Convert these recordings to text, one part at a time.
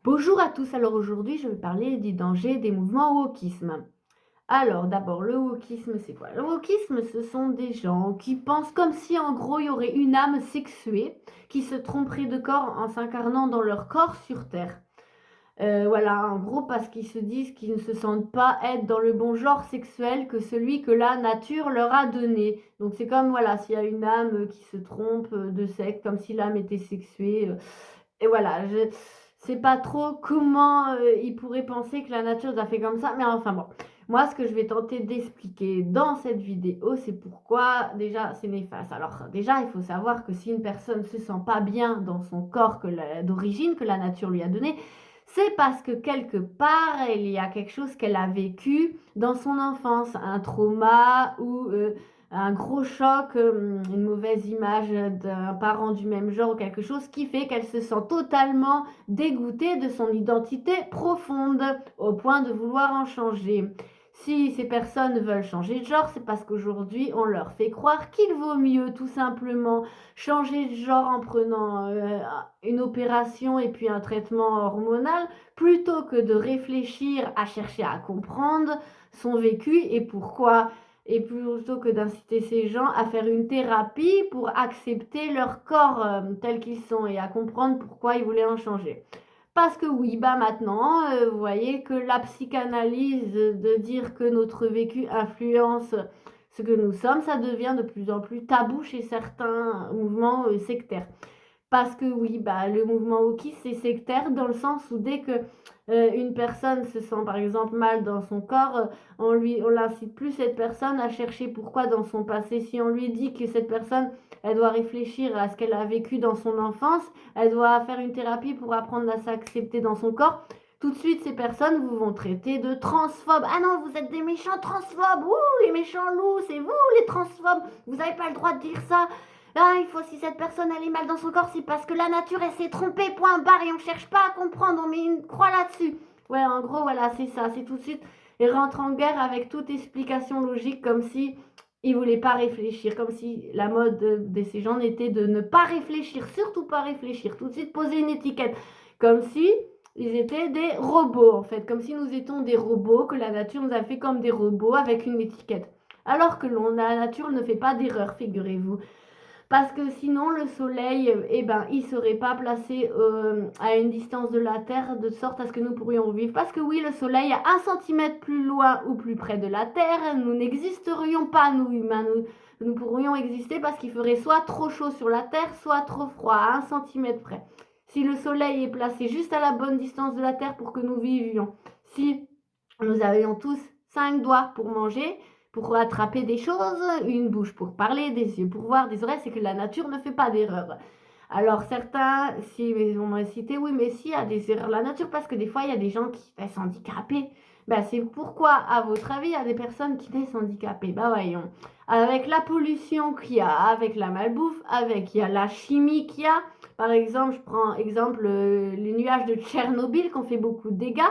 Bonjour à tous, alors aujourd'hui je vais parler des dangers des mouvements wokisme. Alors d'abord le wokisme c'est quoi? Le wokisme ce sont des gens qui pensent comme si en gros il y aurait une âme sexuée qui se tromperait de corps en s'incarnant dans leur corps sur Terre. Voilà, en gros parce qu'ils se disent qu'ils ne se sentent pas être dans le bon genre sexuel que celui que la nature leur a donné. Donc c'est comme voilà, s'il y a une âme qui se trompe de sexe, comme si l'âme était sexuée. Et voilà, je sais pas trop comment, ils pourraient penser que la nature nous a fait comme ça, mais enfin bon. Moi, ce que je vais tenter d'expliquer dans cette vidéo, c'est pourquoi déjà c'est néfaste. Alors déjà, il faut savoir que si une personne se sent pas bien dans son corps d'origine, que la nature lui a donné, c'est parce que quelque part, il y a quelque chose qu'elle a vécu dans son enfance, un trauma ou un gros choc, une mauvaise image d'un parent du même genre ou quelque chose qui fait qu'elle se sent totalement dégoûtée de son identité profonde au point de vouloir en changer. Si ces personnes veulent changer de genre, c'est parce qu'aujourd'hui on leur fait croire qu'il vaut mieux tout simplement changer de genre en prenant une opération et puis un traitement hormonal plutôt que de réfléchir à chercher à comprendre son vécu et pourquoi, et plutôt que d'inciter ces gens à faire une thérapie pour accepter leur corps tel qu'ils sont et à comprendre pourquoi ils voulaient en changer. Parce que oui, bah maintenant, vous voyez que la psychanalyse, de dire que notre vécu influence ce que nous sommes, ça devient de plus en plus tabou chez certains mouvements sectaires. Parce que oui, bah, le mouvement wokiste, c'est sectaire dans le sens où dès que une personne se sent par exemple mal dans son corps, on l'incite plus cette personne à chercher pourquoi dans son passé. Si on lui dit que cette personne, elle doit réfléchir à ce qu'elle a vécu dans son enfance, elle doit faire une thérapie pour apprendre à s'accepter dans son corps, tout de suite ces personnes vous vont traiter de transphobes. Ah non, vous êtes des méchants transphobes. Ouh, les méchants loups, c'est vous les transphobes. Vous n'avez pas le droit de dire ça. Ah, il faut, si cette personne elle est mal dans son corps, c'est parce que la nature elle s'est trompée, point barre, et on cherche pas à comprendre, on met une croix là-dessus. Ouais, en gros, voilà, c'est ça, c'est tout de suite, ils rentrent en guerre avec toute explication logique, comme si ils voulaient pas réfléchir, comme si la mode de ces gens était de ne pas réfléchir, surtout pas réfléchir, tout de suite poser une étiquette, comme si ils étaient des robots en fait, comme si nous étions des robots, que la nature nous a fait comme des robots avec une étiquette. Alors que la nature ne fait pas d'erreur, figurez-vous. Parce que sinon, le Soleil, eh ben, il ne serait pas placé à une distance de la Terre, de sorte à ce que nous pourrions vivre. Parce que oui, le Soleil, à 1 centimètre plus loin ou plus près de la Terre, nous n'existerions pas, nous humains. Nous pourrions exister parce qu'il ferait soit trop chaud sur la Terre, soit trop froid, à 1 centimètre près. Si le Soleil est placé juste à la bonne distance de la Terre pour que nous vivions, si nous avions tous 5 doigts pour manger, pour attraper des choses, une bouche pour parler, des yeux pour voir, des oreilles, c'est que la nature ne fait pas d'erreur. Alors certains, si on m'a cité, oui, mais si, il y a des erreurs de la nature, parce que des fois, il y a des gens qui naissent handicapés. Ben, c'est pourquoi, à votre avis, il y a des personnes qui naissent handicapées. Ben voyons, avec la pollution qu'il y a, avec la malbouffe, avec il y a la chimie qu'il y a. Par exemple, je prends exemple les nuages de Tchernobyl qui ont fait beaucoup de dégâts.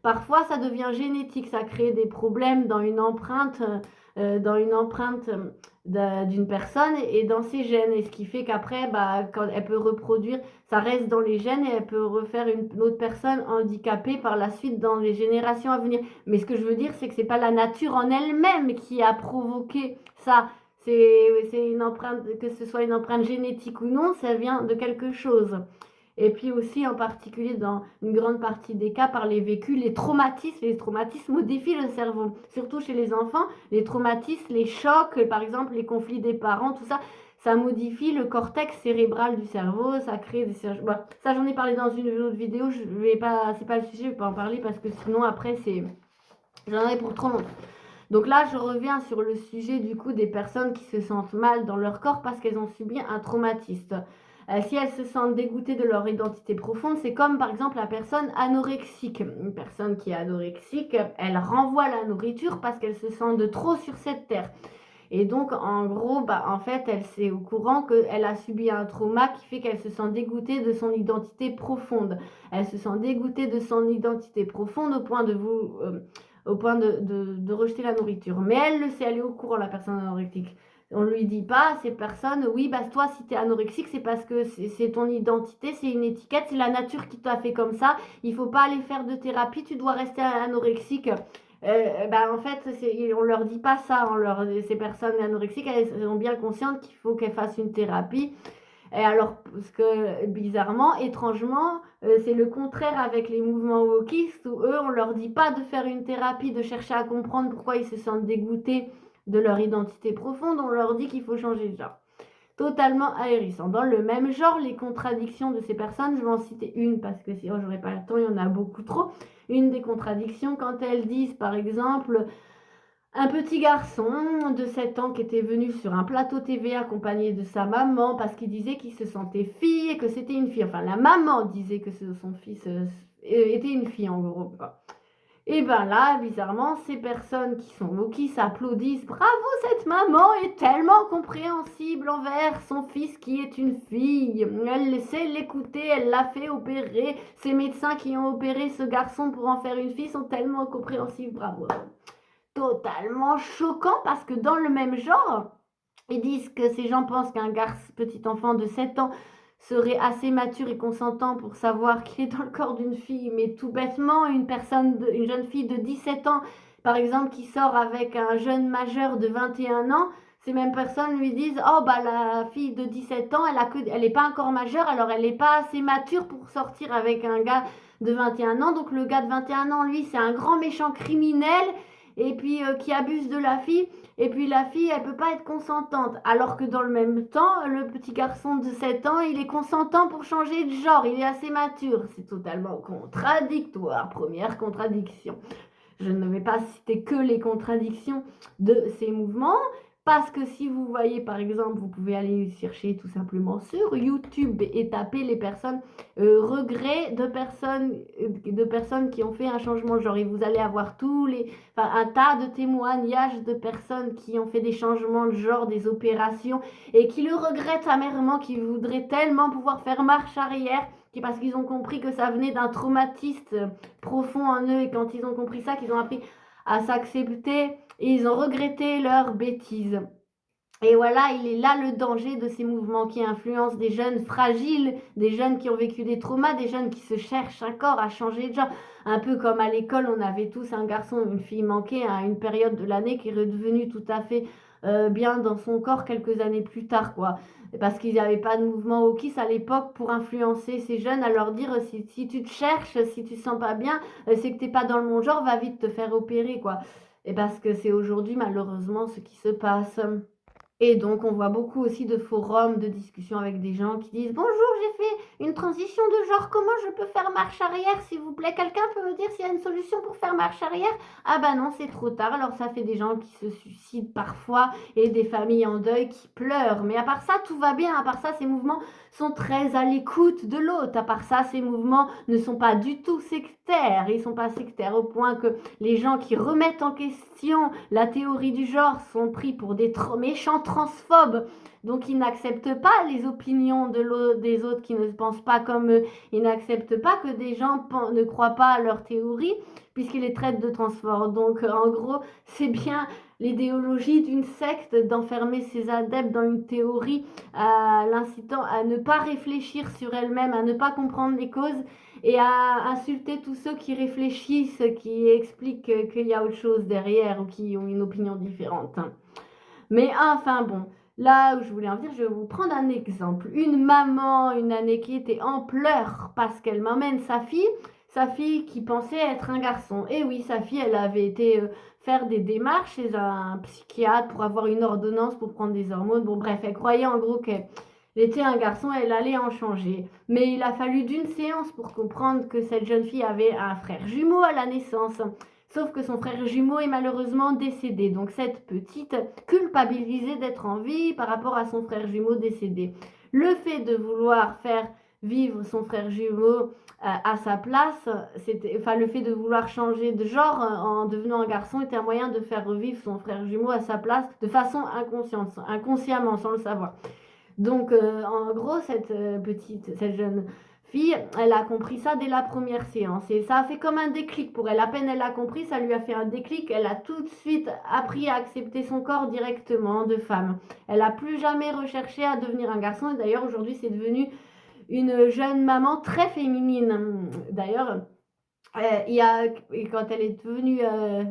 Parfois, ça devient génétique, ça crée des problèmes dans une empreinte d'une personne et dans ses gènes. Et ce qui fait qu'après, bah, quand elle peut reproduire, ça reste dans les gènes et elle peut refaire une autre personne handicapée par la suite dans les générations à venir. Mais ce que je veux dire, c'est que c'est pas la nature en elle-même qui a provoqué ça. C'est une empreinte, que ce soit une empreinte génétique ou non, ça vient de quelque chose. Et puis aussi, en particulier, dans une grande partie des cas, par les vécus, les traumatismes. Les traumatismes modifient le cerveau, surtout chez les enfants. Les traumatismes, les chocs, par exemple, les conflits des parents, tout ça, ça modifie le cortex cérébral du cerveau, ça crée des... Bon, ça, j'en ai parlé dans une autre vidéo, je vais pas, c'est pas le sujet, je vais pas en parler parce que sinon, après, j'en ai pour trop longtemps. Donc là, je reviens sur le sujet du coup des personnes qui se sentent mal dans leur corps parce qu'elles ont subi un traumatisme. Si elles se sentent dégoûtées de leur identité profonde, c'est comme par exemple la personne anorexique. Une personne qui est anorexique, elle renvoie la nourriture parce qu'elle se sent de trop sur cette terre. Et donc, en gros, bah, en fait, elle s'est au courant qu'elle a subi un trauma qui fait qu'elle se sent dégoûtée de son identité profonde. Elle se sent dégoûtée de son identité profonde au point de rejeter la nourriture. Mais elle le sait, elle est au courant, la personne anorectique. On lui dit pas à ces personnes: «Oui, bah, toi, si tu es anorexique, c'est parce que c'est ton identité, c'est une étiquette, c'est la nature qui t'a fait comme ça. Il faut pas aller faire de thérapie, tu dois rester anorexique». Bah, en fait, on leur dit pas ça, ces personnes anorexiques, elles sont bien conscientes qu'il faut qu'elles fassent une thérapie. Et alors, parce que bizarrement, étrangement, c'est le contraire avec les mouvements wokistes où eux, on leur dit pas de faire une thérapie, de chercher à comprendre pourquoi ils se sentent dégoûtés de leur identité profonde, on leur dit qu'il faut changer de genre. Totalement ahérissant. Dans le même genre, les contradictions de ces personnes, je vais en citer une parce que sinon j'aurais pas le temps, il y en a beaucoup trop. Une des contradictions, quand elles disent par exemple un petit garçon de 7 ans qui était venu sur un plateau TV accompagné de sa maman parce qu'il disait qu'il se sentait fille et que c'était une fille. Enfin, la maman disait que son fils était une fille en gros, quoi. Et ben là, bizarrement, ces personnes qui s'applaudissent. Bravo, cette maman est tellement compréhensible envers son fils qui est une fille. Elle sait l'écouter, elle l'a fait opérer. Ces médecins qui ont opéré ce garçon pour en faire une fille sont tellement compréhensifs. Bravo. Totalement choquant parce que dans le même genre, ils disent que ces gens pensent qu'un petit enfant de 7 ans serait assez mature et consentant pour savoir qu'il est dans le corps d'une fille, mais tout bêtement, une jeune fille de 17 ans, par exemple, qui sort avec un jeune majeur de 21 ans, ces mêmes personnes lui disent: oh bah la fille de 17 ans, elle est pas encore majeure, alors elle n'est pas assez mature pour sortir avec un gars de 21 ans, donc le gars de 21 ans, lui, c'est un grand méchant criminel, et puis qui abuse de la fille. Et puis la fille, elle peut pas être consentante. Alors que dans le même temps, le petit garçon de 7 ans, il est consentant pour changer de genre. Il est assez mature. C'est totalement contradictoire. Première contradiction. Je ne vais pas citer que les contradictions de ces mouvements. Parce que si vous voyez, par exemple, vous pouvez aller chercher tout simplement sur YouTube et taper les personnes regrets de personnes qui ont fait un changement de genre. Et vous allez avoir un tas de témoignages de personnes qui ont fait des changements de genre, des opérations, et qui le regrettent amèrement, qui voudraient tellement pouvoir faire marche arrière, parce qu'ils ont compris que ça venait d'un traumatisme profond en eux, et quand ils ont compris ça, qu'ils ont appris à s'accepter, et ils ont regretté leurs bêtises. Et voilà, il est là le danger de ces mouvements qui influencent des jeunes fragiles, des jeunes qui ont vécu des traumas, des jeunes qui se cherchent encore à changer de genre. Un peu comme à l'école, on avait tous un garçon ou une fille manquée à une période de l'année qui est redevenu tout à fait bien dans son corps quelques années plus tard, quoi. Parce qu'il n'y avait pas de mouvement wokiste à l'époque pour influencer ces jeunes à leur dire si tu te cherches, si tu te sens pas bien, c'est que t'es pas dans le bon genre, va vite te faire opérer, quoi. Et parce que c'est aujourd'hui malheureusement ce qui se passe. Et donc, on voit beaucoup aussi de forums, de discussions avec des gens qui disent: bonjour, j'ai fait une transition de genre, comment je peux faire marche arrière, s'il vous plaît? Quelqu'un peut me dire s'il y a une solution pour faire marche arrière? Ah bah non, c'est trop tard. Alors, ça fait des gens qui se suicident parfois et des familles en deuil qui pleurent. Mais à part ça, tout va bien. À part ça, ces mouvements sont très à l'écoute de l'autre. À part ça, ces mouvements ne sont pas du tout sectaires. Ils ne sont pas sectaires au point que les gens qui remettent en question la théorie du genre sont pris pour des méchants transphobes. Donc ils n'acceptent pas les opinions des autres qui ne pensent pas comme eux. Ils n'acceptent pas que des gens ne croient pas à leur théorie puisqu'ils les traitent de transphobes. Donc en gros, c'est bien l'idéologie d'une secte d'enfermer ses adeptes dans une théorie, l'incitant à ne pas réfléchir sur elle-même, à ne pas comprendre les causes et à insulter tous ceux qui réfléchissent, qui expliquent qu'il y a autre chose derrière ou qui ont une opinion différente. Mais enfin bon, là où je voulais en venir, je vais vous prendre un exemple. Une maman, une année qui était en pleurs parce qu'elle m'emmène sa fille qui pensait être un garçon. Et oui, sa fille, elle avait été faire des démarches chez un psychiatre pour avoir une ordonnance pour prendre des hormones. Bon bref, elle croyait en gros qu'elle était un garçon, elle allait en changer. Mais il a fallu d'une séance pour comprendre que cette jeune fille avait un frère jumeau à la naissance. Sauf que son frère jumeau est malheureusement décédé. Donc cette petite culpabilisée d'être en vie par rapport à son frère jumeau décédé. Le fait de vouloir faire vivre son frère jumeau à sa place, le fait de vouloir changer de genre en devenant un garçon était un moyen de faire revivre son frère jumeau à sa place de façon inconsciemment, sans le savoir. Donc en gros, cette jeune fille, elle a compris ça dès la première séance et ça a fait comme un déclic pour elle. À peine elle a compris, ça lui a fait un déclic. Elle a tout de suite appris à accepter son corps directement de femme. Elle n'a plus jamais recherché à devenir un garçon et d'ailleurs aujourd'hui c'est devenu une jeune maman très féminine. D'ailleurs, quand elle est devenue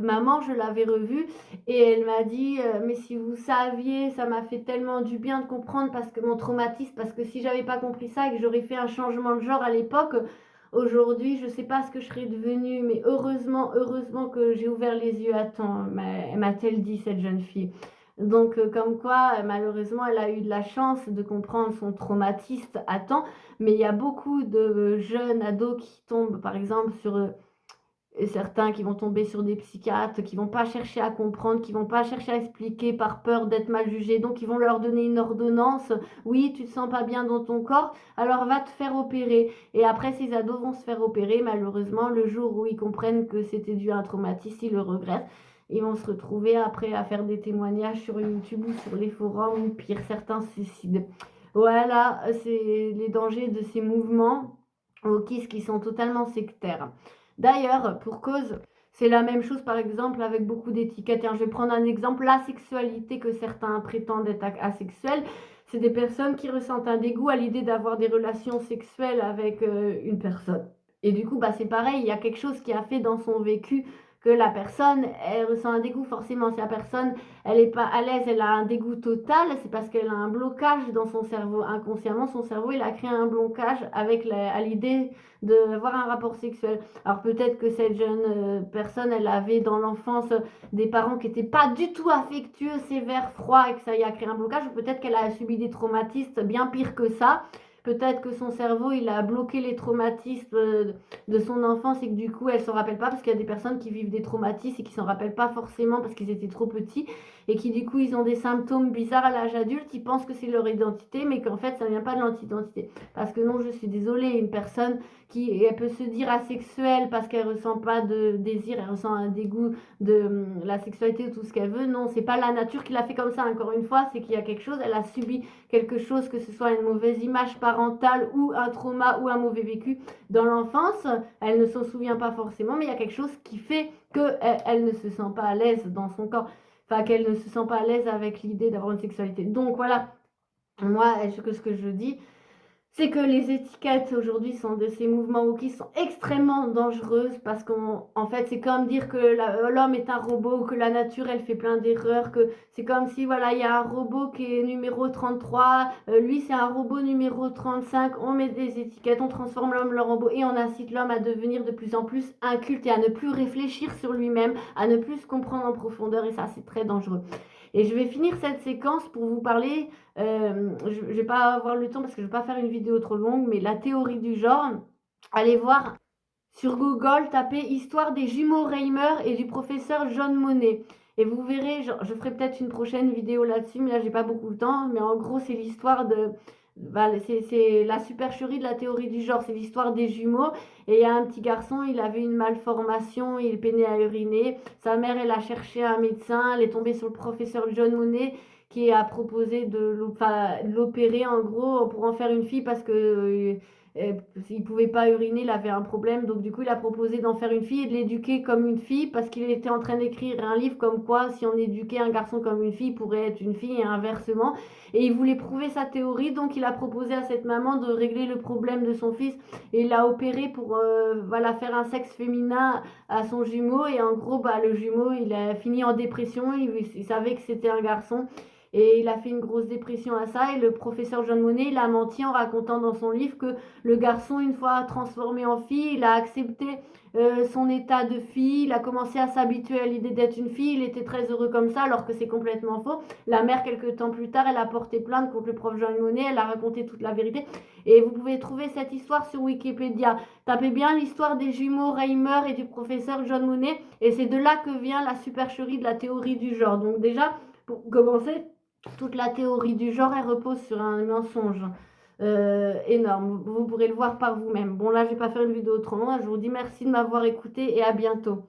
maman, je l'avais revue et elle m'a dit mais si vous saviez, ça m'a fait tellement du bien de comprendre parce que mon traumatisme, parce que si j'avais pas compris ça et que j'aurais fait un changement de genre à l'époque, aujourd'hui je sais pas ce que je serais devenue, mais heureusement que j'ai ouvert les yeux à temps, m'a-t-elle dit cette jeune fille. Donc comme quoi malheureusement elle a eu de la chance de comprendre son traumatisme à temps, mais il y a beaucoup de jeunes ados qui tombent par exemple sur certains qui vont tomber sur des psychiatres, qui vont pas chercher à comprendre, qui vont pas chercher à expliquer par peur d'être mal jugés, donc ils vont leur donner une ordonnance. Oui, tu te sens pas bien dans ton corps, alors va te faire opérer. Et après, ces ados vont se faire opérer. Malheureusement, le jour où ils comprennent que c'était dû à un traumatisme, ils le regrettent. Ils vont se retrouver après à faire des témoignages sur YouTube ou sur les forums, ou pire, certains suicides. Voilà, c'est les dangers de ces mouvements wokistes qui sont totalement sectaires. D'ailleurs, pour cause, c'est la même chose par exemple avec beaucoup d'étiquettes. Je vais prendre un exemple, la sexualité que certains prétendent être asexuelle. C'est des personnes qui ressentent un dégoût à l'idée d'avoir des relations sexuelles avec une personne. Et du coup, c'est pareil, il y a quelque chose qui a fait dans son vécu que la personne, elle ressent un dégoût. Forcément, si la personne, elle n'est pas à l'aise, elle a un dégoût total, c'est parce qu'elle a un blocage dans son cerveau. Inconsciemment, son cerveau, il a créé un blocage à l'idée d'avoir un rapport sexuel. Alors peut-être que cette jeune personne, elle avait dans l'enfance des parents qui n'étaient pas du tout affectueux, sévères, froids et que ça y a créé un blocage. Ou peut-être qu'elle a subi des traumatismes bien pires que ça. Peut-être que son cerveau, il a bloqué les traumatismes de son enfance et que du coup, elle s'en rappelle pas parce qu'il y a des personnes qui vivent des traumatismes et qui s'en rappellent pas forcément parce qu'ils étaient trop petits et qui du coup, ils ont des symptômes bizarres à l'âge adulte. Ils pensent que c'est leur identité, mais qu'en fait, ça vient pas de l'identité. Parce que non, je suis désolée, une personne qui elle peut se dire asexuelle parce qu'elle ressent pas de désir, elle ressent un dégoût de la sexualité ou tout ce qu'elle veut. Non, c'est pas la nature qui l'a fait comme ça. Encore une fois, c'est qu'il y a quelque chose, elle a subi quelque chose, que ce soit une mauvaise image parentale ou un trauma ou un mauvais vécu dans l'enfance. Elle ne s'en souvient pas forcément, mais il y a quelque chose qui fait qu'elle ne se sent pas à l'aise dans son corps. Enfin, qu'elle ne se sent pas à l'aise avec l'idée d'avoir une sexualité. Donc voilà, moi, ce que je dis, c'est que les étiquettes aujourd'hui sont de ces mouvements wokistes sont extrêmement dangereuses parce qu'en fait c'est comme dire que l'homme est un robot, que la nature elle fait plein d'erreurs, que c'est comme si voilà il y a un robot qui est numéro 33, lui c'est un robot numéro 35, on met des étiquettes, on transforme l'homme en robot et on incite l'homme à devenir de plus en plus inculte et à ne plus réfléchir sur lui-même, à ne plus se comprendre en profondeur et ça c'est très dangereux. Et je vais finir cette séquence pour vous parler, je ne vais pas avoir le temps parce que je ne vais pas faire une vidéo trop longue, mais la théorie du genre, allez voir sur Google, tapez Histoire des jumeaux Reimer et du professeur John Monnet. Et vous verrez, je ferai peut-être une prochaine vidéo là-dessus, mais là j'ai pas beaucoup de temps. Mais en gros, c'est l'histoire de... c'est la supercherie de la théorie du genre, c'est l'histoire des jumeaux. Et il y a un petit garçon, il avait une malformation, il peinait à uriner. Sa mère, elle a cherché un médecin, elle est tombée sur le professeur John Monnet qui a proposé de l'opérer en gros pour en faire une fille parce que il pouvait pas uriner, il avait un problème, donc du coup il a proposé d'en faire une fille et de l'éduquer comme une fille parce qu'il était en train d'écrire un livre comme quoi si on éduquait un garçon comme une fille, il pourrait être une fille et inversement. Et il voulait prouver sa théorie, donc il a proposé à cette maman de régler le problème de son fils et il l'a opéré pour voilà, faire un sexe féminin à son jumeau et en gros le jumeau il a fini en dépression, il savait que c'était un garçon. Et il a fait une grosse dépression à ça. Et le professeur John Monnet, il a menti en racontant dans son livre que le garçon, une fois transformé en fille, il a accepté son état de fille. Il a commencé à s'habituer à l'idée d'être une fille. Il était très heureux comme ça, alors que c'est complètement faux. La mère, quelques temps plus tard, elle a porté plainte contre le prof John Monnet. Elle a raconté toute la vérité. Et vous pouvez trouver cette histoire sur Wikipédia. Tapez bien l'histoire des jumeaux Reimer et du professeur John Monnet. Et c'est de là que vient la supercherie de la théorie du genre. Donc déjà, pour commencer, toute la théorie du genre, elle repose sur un mensonge énorme. Vous pourrez le voir par vous-même. Bon, là, je vais pas faire une vidéo trop longue. Je vous dis merci de m'avoir écouté et à bientôt.